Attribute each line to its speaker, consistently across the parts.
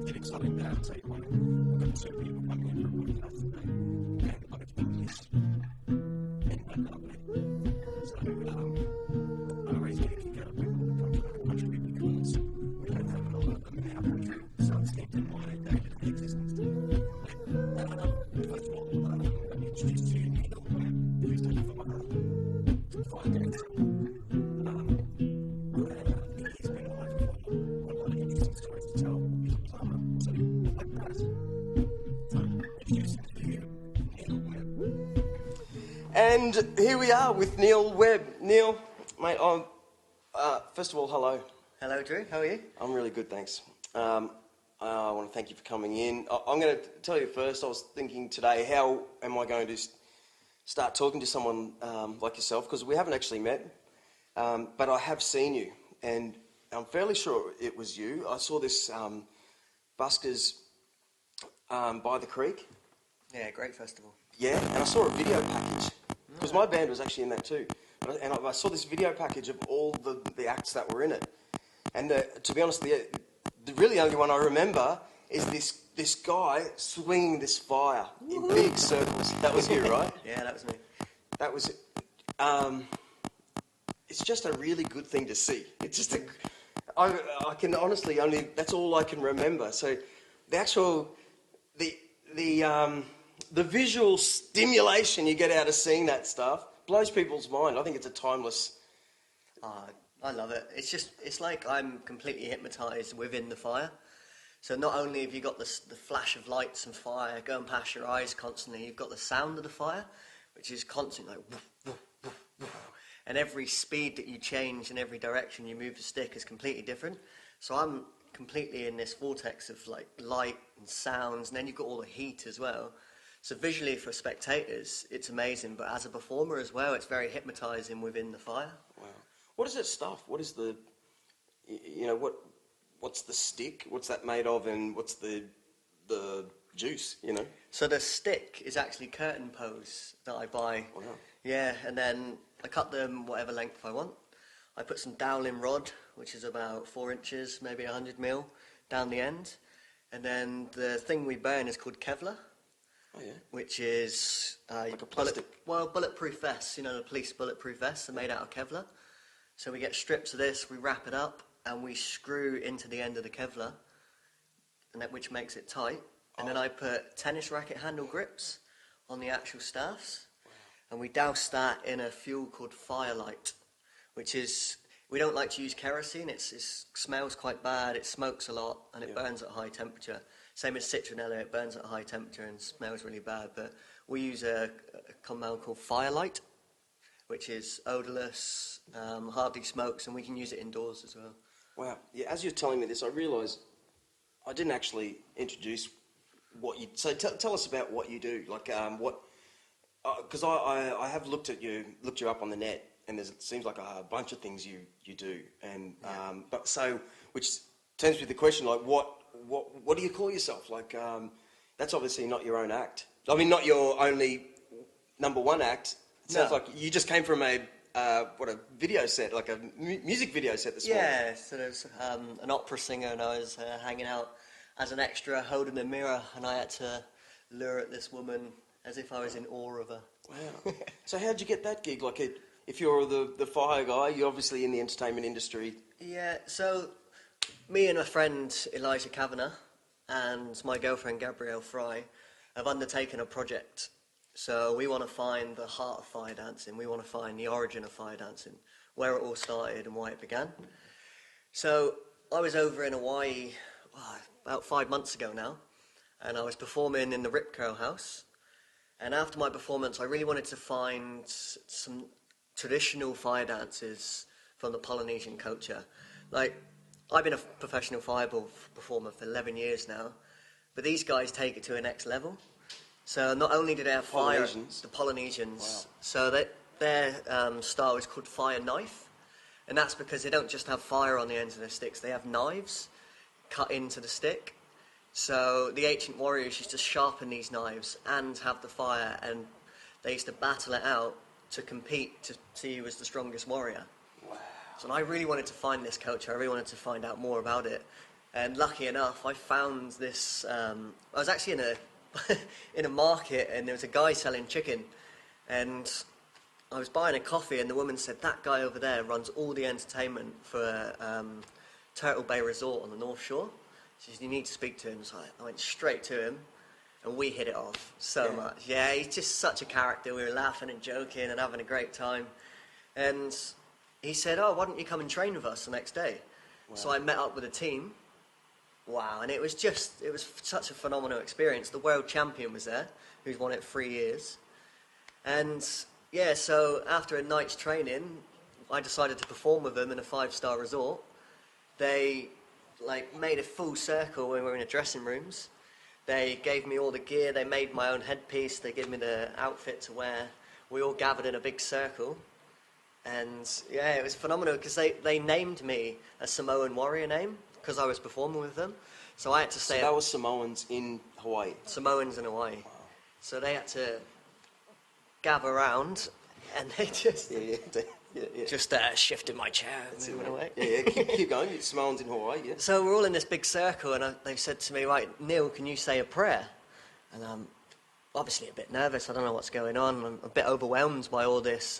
Speaker 1: Get exciting now and say, well, I've got two people coming in for a podcast today, and I've got to list in my company. So, I always get a kick out of people that come from the country because we don't have a lot of them in our country, so it's kept in my day-to-day existence. First of all, let me introduce you to Neal Webb, who's a fire dancer. He's been alive for a lot of interesting stories to tell. He's a plumber, so like that. So, introducing to you, Neal Webb. And here we are with Neal Webb. Neal, mate, first of all, hello.
Speaker 2: Hello, Drew. How are you?
Speaker 1: I'm really good, thanks. I want to thank you for coming in. I'm going to tell you first, I was thinking today, how am I going to start talking to someone like yourself? Because we haven't actually met, but I have seen you, and I'm fairly sure it was you. I saw this buskers by the creek.
Speaker 2: Yeah, great festival.
Speaker 1: Yeah, and I saw a video package, because my band was actually in that too. And I saw this video package of all the acts that were in it. And to be honest, the really only one I remember is this guy swinging this fire in big circles. That was you, right?
Speaker 2: Yeah, that was me.
Speaker 1: That was. It's just a really good thing to see. It's just I can honestly only, that's all I can remember. So the actual the visual stimulation you get out of seeing that stuff blows people's mind. I think it's a timeless.
Speaker 2: I love it. It's like I'm completely hypnotised within the fire. So not only have you got the flash of lights and fire going past your eyes constantly, you've got the sound of the fire, which is constantly like woof, woof, woof, woof. And every speed that you change in every direction you move the stick is completely different. So I'm completely in this vortex of like light and sounds, and then you've got all the heat as well. So visually for spectators, it's amazing, but as a performer as well, it's very hypnotising within the fire.
Speaker 1: Wow. What is that stuff? What is the, what's the stick? What's that made of, and what's the juice,
Speaker 2: So the stick is actually curtain pose that I buy.
Speaker 1: Wow.
Speaker 2: Yeah, and then I cut them whatever length I want. I put some dowling rod, which is about 4 inches, maybe 100 mil, down the end. And then the thing we burn is called Kevlar.
Speaker 1: Oh, yeah.
Speaker 2: Which is
Speaker 1: like a plastic.
Speaker 2: Bulletproof vests. The police bulletproof vests are made out of Kevlar. So we get strips of this, we wrap it up, and we screw into the end of the Kevlar, and which makes it tight. And then I put tennis racket handle grips on the actual staffs, and we douse that in a fuel called firelight, which is, we don't like to use kerosene. It smells quite bad, it smokes a lot, and it burns at high temperature. Same as citronella, it burns at high temperature and smells really bad. But we use a compound called firelight, which is odourless, hardly smokes, and we can use it indoors as well.
Speaker 1: Wow. Yeah, as you're telling me this, I realised I didn't actually introduce what you... So tell us about what you do. Like, because I have looked you up on the net, and it seems like a bunch of things you do. And which turns me to the question, like, what do you call yourself? Like, that's obviously not your own act. I mean, not your only number one act. It sounds like you just came from a video set, like a music video set this morning.
Speaker 2: Yeah, so there's an opera singer, and I was hanging out as an extra, holding a mirror, and I had to lure at this woman as if I was in awe of her.
Speaker 1: Wow. So how'd you get that gig? Like, if you're the fire guy, you're obviously in the entertainment industry.
Speaker 2: Yeah, so me and a friend, Elijah Kavanagh, and my girlfriend, Gabrielle Fry, have undertaken a project. So we want to find the heart of fire dancing. We want to find the origin of fire dancing, where it all started and why it began. So I was over in Hawaii about 5 months ago now, and I was performing in the Rip Curl House. And after my performance, I really wanted to find some traditional fire dances from the Polynesian culture. Like, I've been a professional fireball performer for 11 years now, but these guys take it to a next level. So not only do they have fire, the Polynesians,
Speaker 1: wow.
Speaker 2: So their style is called fire knife, and that's because they don't just have fire on the ends of their sticks, they have knives cut into the stick. So the ancient warriors used to sharpen these knives and have the fire, and they used to battle it out to compete to see who was the strongest warrior.
Speaker 1: Wow.
Speaker 2: So I really wanted to find this culture. I really wanted to find out more about it. And lucky enough, I found this. I was actually in a in a market, and there was a guy selling chicken, and I was buying a coffee, and the woman said, "That guy over there runs all the entertainment for Turtle Bay Resort on the North Shore." She said, "You need to speak to him." So I went straight to him, and we hit it off so much. Yeah, he's just such a character. We were laughing and joking and having a great time. And he said, "Oh, why don't you come and train with us the next day?" Wow. So I met up with a team. Wow, and it was such a phenomenal experience. The world champion was there, who's won it 3 years. And yeah, so after a night's training, I decided to perform with them in a 5-star resort. They made a full circle when we were in the dressing rooms. They gave me all the gear. They made my own headpiece. They gave me the outfit to wear. We all gathered in a big circle. And yeah, it was phenomenal because they named me a Samoan warrior name because I was performing with them. So I had to say...
Speaker 1: So that was Samoans in Hawaii?
Speaker 2: Samoans in Hawaii. Wow. So they had to gather around, and they just... Just shifted my chair and moving away.
Speaker 1: Yeah, keep going. It's Samoans in Hawaii, yeah.
Speaker 2: So we're all in this big circle, and they said to me, "Right, Neal, can you say a prayer?" And I'm obviously a bit nervous. I don't know what's going on. I'm a bit overwhelmed by all this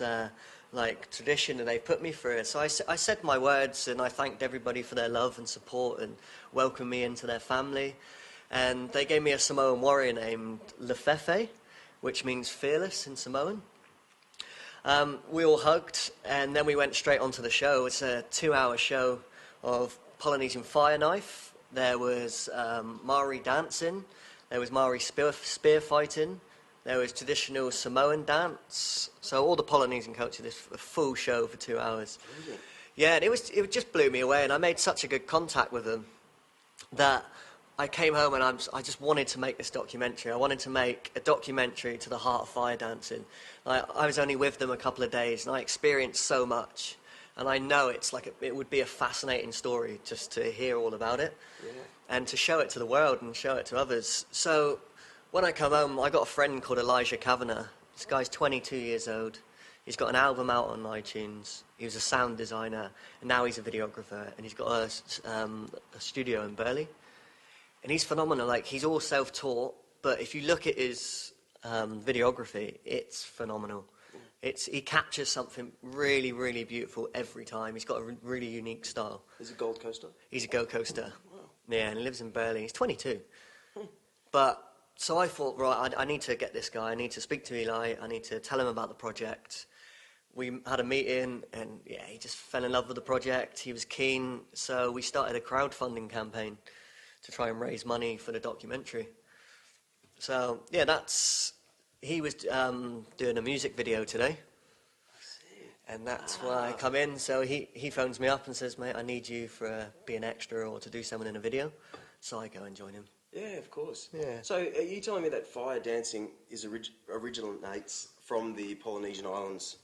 Speaker 2: tradition that they put me through. So I said my words, and I thanked everybody for their love and support and welcomed me into their family. And they gave me a Samoan warrior named Lefefe, which means fearless in Samoan. We all hugged, and then we went straight onto the show. It's a 2-hour show of Polynesian fire knife. There was Maori dancing. There was Maori spear fighting. There was traditional Samoan dance. So all the Polynesian culture, this a full show for 2 hours. Yeah, and it just blew me away, and I made such a good contact with them that I came home and I just wanted to make this documentary. I wanted to make a documentary to the heart of fire dancing. I was only with them a couple of days, and I experienced so much. And I know it would be a fascinating story just to hear all about it, and to show it to the world and show it to others. So when I come home, I got a friend called Elijah Kavanagh. This guy's 22 years old. He's got an album out on iTunes. He was a sound designer, and now he's a videographer, and he's got a studio in Burleigh. And he's phenomenal. He's all self-taught, but if you look at his videography, it's phenomenal. He captures something really, really beautiful every time. He's got a really unique style.
Speaker 1: He's a Gold Coaster?
Speaker 2: He's a Gold Coaster.
Speaker 1: Wow.
Speaker 2: Yeah, and he lives in Burleigh. He's 22. But, so I thought, right, I need to get this guy. I need to speak to Eli. I need to tell him about the project. We had a meeting, and yeah, he just fell in love with the project. He was keen, so we started a crowdfunding campaign to try and raise money for the documentary. So, yeah, he was doing a music video today. And that's why I come in. So he phones me up and says, "Mate, I need you for be an extra or to do something in a video." So I go and join him.
Speaker 1: Yeah, of course.
Speaker 2: Yeah.
Speaker 1: So are you telling me that fire dancing is originates from the Polynesian Islands?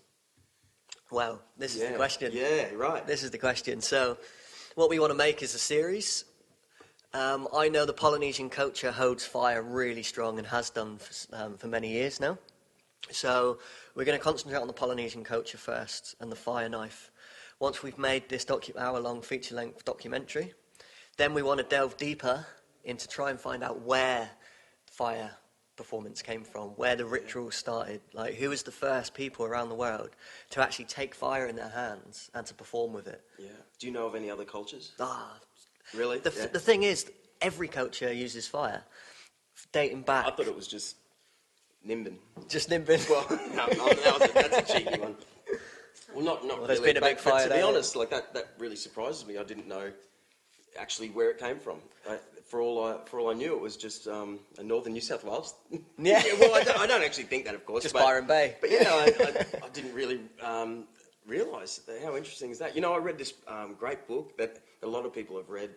Speaker 2: Well, this is the question.
Speaker 1: Yeah, right.
Speaker 2: This is the question. So what we want to make is a series. I know the Polynesian culture holds fire really strong and has done for many years now. So we're going to concentrate on the Polynesian culture first and the fire knife. Once we've made this hour-long feature-length documentary, then we want to delve deeper into try and find out where fire performance came from, where the ritual started, who was the first people around the world to actually take fire in their hands and to perform with it.
Speaker 1: Yeah. Do you know of any other cultures?
Speaker 2: Really? The thing is, every culture uses fire, dating back.
Speaker 1: I thought it was just Nimbin.
Speaker 2: Just Nimbin?
Speaker 1: Well, that's a cheeky one. Well, not
Speaker 2: well,
Speaker 1: really.
Speaker 2: There's been a big fire
Speaker 1: to
Speaker 2: there.
Speaker 1: be honest, that really surprises me. I didn't know actually where it came from. For all I knew, it was just a northern New South Wales.
Speaker 2: Yeah.
Speaker 1: Well, I don't actually think that, of course.
Speaker 2: Just Byron Bay.
Speaker 1: But yeah, I didn't really realise how interesting is that. You know, I read this great book that a lot of people have read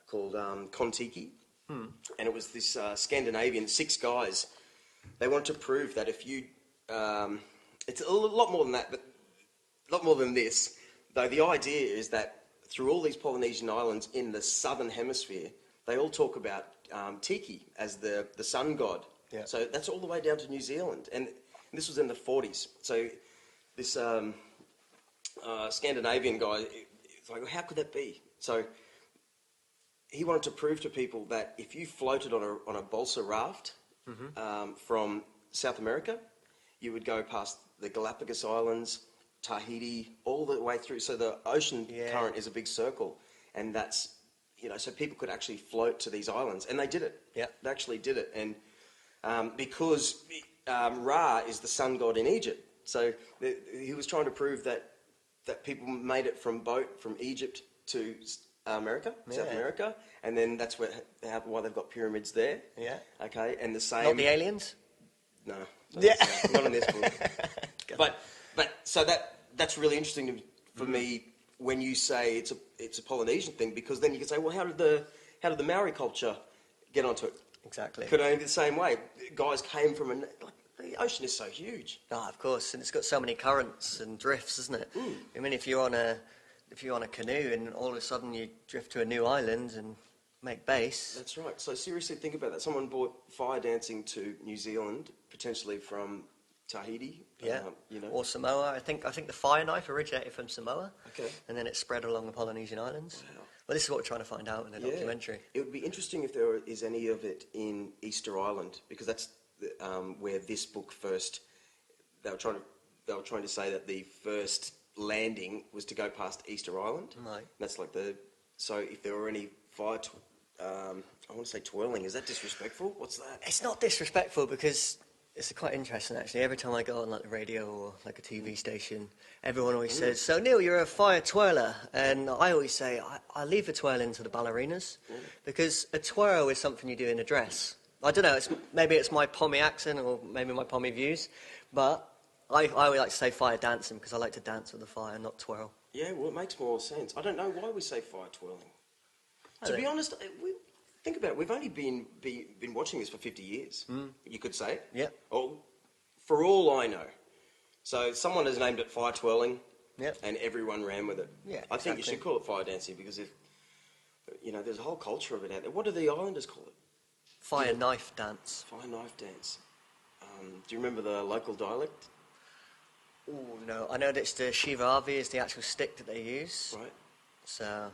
Speaker 1: called Kon-Tiki, and it was this Scandinavian 6 guys. They wanted to prove that if you, it's a lot more than that, but a lot more than this. Though the idea is that through all these Polynesian islands in the southern hemisphere, they all talk about Tiki as the sun god. Yeah. So that's all the way down to New Zealand, and this was in the 40s. So this Scandinavian guy. It's like, how could that be? So he wanted to prove to people that if you floated on a balsa raft from South America, you would go past the Galapagos Islands, Tahiti, all the way through. So the ocean current is a big circle, and that's, so people could actually float to these islands, and they did it.
Speaker 2: Yeah,
Speaker 1: they actually did it, and because Ra is the sun god in Egypt, so he was trying to prove that people made it from Egypt to America, South America, and then that's why they've got pyramids there.
Speaker 2: Yeah.
Speaker 1: Okay, and the same.
Speaker 2: Not the aliens?
Speaker 1: No.
Speaker 2: Yeah.
Speaker 1: Not in this book. But so that's really interesting for me when you say it's a Polynesian thing, because then you can say, well, how did the Maori culture get onto it?
Speaker 2: Exactly.
Speaker 1: Could only be the same way. Guys came from the ocean is so huge.
Speaker 2: Oh, of course, and it's got so many currents and drifts, isn't it? I mean, if you're on a canoe and all of a sudden you drift to a new island and make base.
Speaker 1: That's right. So seriously, think about that. Someone brought fire dancing to New Zealand, potentially from Tahiti.
Speaker 2: Yeah. Or Samoa. I think the fire knife originated from Samoa.
Speaker 1: Okay.
Speaker 2: And then it spread along the Polynesian islands.
Speaker 1: Wow.
Speaker 2: Well, this is what we're trying to find out in the documentary.
Speaker 1: It would be interesting if there is any of it in Easter Island, because that's where this book first. They were trying to say that the first landing was to go past Easter Island.
Speaker 2: Right.
Speaker 1: That's like so if there were any fire, I want to say twirling. Is that disrespectful? What's that?
Speaker 2: It's not disrespectful because it's quite interesting actually. Every time I go on like the radio or like a TV station, everyone always says, "So Neal, you're a fire twirler," and I always say I leave the twirling to the ballerinas because a twirl is something you do in a dress. I don't know. Maybe it's my Pommy accent or maybe my Pommy views, but I always like to say fire dancing because I like to dance with the fire, not twirl.
Speaker 1: Yeah, well, it makes more sense. I don't know why we say fire twirling. To be honest, think about it. We've only been watching this for 50 years. You could say it.
Speaker 2: Yeah.
Speaker 1: Or, for all I know. So someone has named it fire twirling,
Speaker 2: Yep.
Speaker 1: and everyone ran with it.
Speaker 2: Yeah,
Speaker 1: I think you
Speaker 2: exactly.
Speaker 1: should call it fire dancing because there's a whole culture of it out there. What do the islanders call it?
Speaker 2: Fire knife dance.
Speaker 1: Fire knife dance. Do you remember the local dialect?
Speaker 2: Oh no, I know that it's the Shivavi is the actual stick that they use.
Speaker 1: Right.
Speaker 2: So.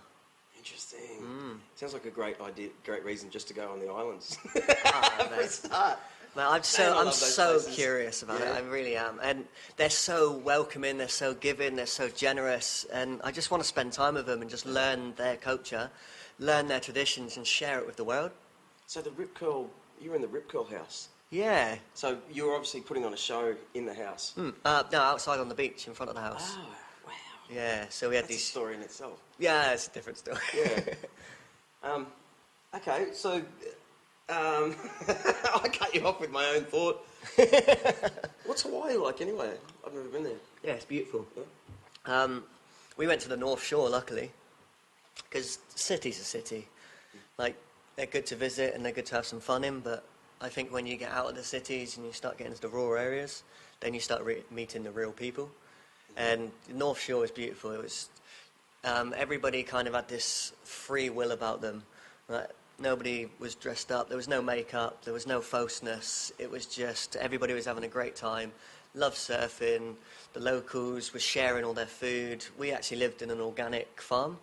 Speaker 1: Interesting. Sounds like a great idea, great reason just to go on the islands.
Speaker 2: For a
Speaker 1: start.
Speaker 2: Man, I'm so
Speaker 1: places.
Speaker 2: curious about it. I really am, and they're so welcoming. They're so giving. They're so generous, and I just want to spend time with them and just learn their culture, learn their traditions, and share it with the world.
Speaker 1: So the Rip Curl, you were in the Rip Curl house.
Speaker 2: Yeah.
Speaker 1: So you were obviously putting on a show in the house.
Speaker 2: No, outside on the beach in front of the house.
Speaker 1: Oh, wow.
Speaker 2: Yeah. So we had
Speaker 1: That's a
Speaker 2: these.
Speaker 1: story in itself.
Speaker 2: Yeah, it's a different story.
Speaker 1: Yeah. Okay, so I cut you off with my own thought. What's Hawaii like anyway? I've never been there.
Speaker 2: Yeah, it's beautiful.
Speaker 1: Yeah.
Speaker 2: We went to the North Shore, luckily, because city's a city. Like, they're good to visit and they're good to have some fun in, but I think when you get out of the cities and you start getting into the rural areas, then you start meeting the real people. And the North Shore is beautiful. It was everybody kind of had this free will about them. Like, nobody was dressed up. There was no makeup. There was no falseness. It was just everybody was having a great time. Loved surfing. The locals were sharing all their food. We actually lived in an organic farm.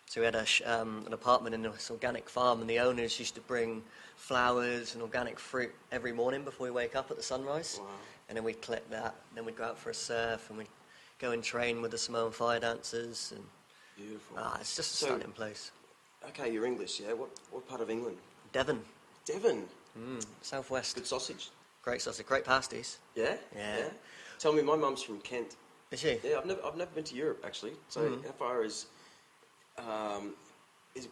Speaker 2: So we had an apartment in this organic farm, and the owners used to bring flowers and organic fruit every morning before we wake up at the sunrise.
Speaker 1: Wow.
Speaker 2: And then we'd collect that. Then we'd go out for a surf, and we'd go and train with the Samoan fire dancers. And
Speaker 1: Beautiful.
Speaker 2: it's just a stunning place.
Speaker 1: Okay, you're English, yeah? What part of England?
Speaker 2: Devon.
Speaker 1: Devon.
Speaker 2: Southwest.
Speaker 1: Good sausage.
Speaker 2: Great sausage. Great pasties.
Speaker 1: Yeah?
Speaker 2: Yeah.
Speaker 1: Tell me, my mum's from Kent.
Speaker 2: Is she?
Speaker 1: Yeah, I've never been to Europe actually. So how far is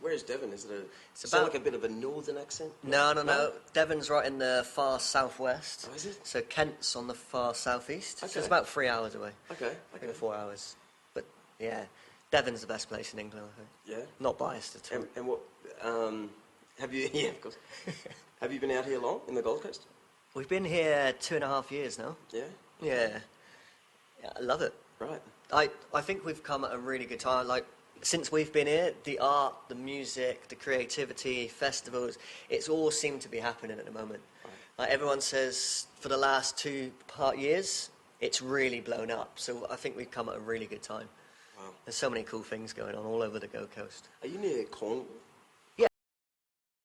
Speaker 1: where is Devon? Is it like a bit of a northern accent?
Speaker 2: No. Devon's right in the far southwest.
Speaker 1: Oh, is it?
Speaker 2: So Kent's on the far southeast.
Speaker 1: Okay.
Speaker 2: So it's about 3 hours away.
Speaker 1: Okay.
Speaker 2: 4 hours. But yeah, Devon's the best place in England, I think.
Speaker 1: Yeah.
Speaker 2: Not biased at all.
Speaker 1: And what have you? Yeah, of course. Have you been out here long in the Gold Coast?
Speaker 2: We've been here 2.5 years now.
Speaker 1: Yeah.
Speaker 2: Yeah, I love it.
Speaker 1: Right.
Speaker 2: I think we've come at a really good time. Like, since we've been here, the art, the music, the creativity, festivals, it's all seemed to be happening at the moment.
Speaker 1: Right.
Speaker 2: Like everyone says, for the last 2 years, it's really blown up. So I think we've come at a really good time.
Speaker 1: Wow.
Speaker 2: There's so many cool things going on all over the Gold Coast.
Speaker 1: Are you near Cornwall?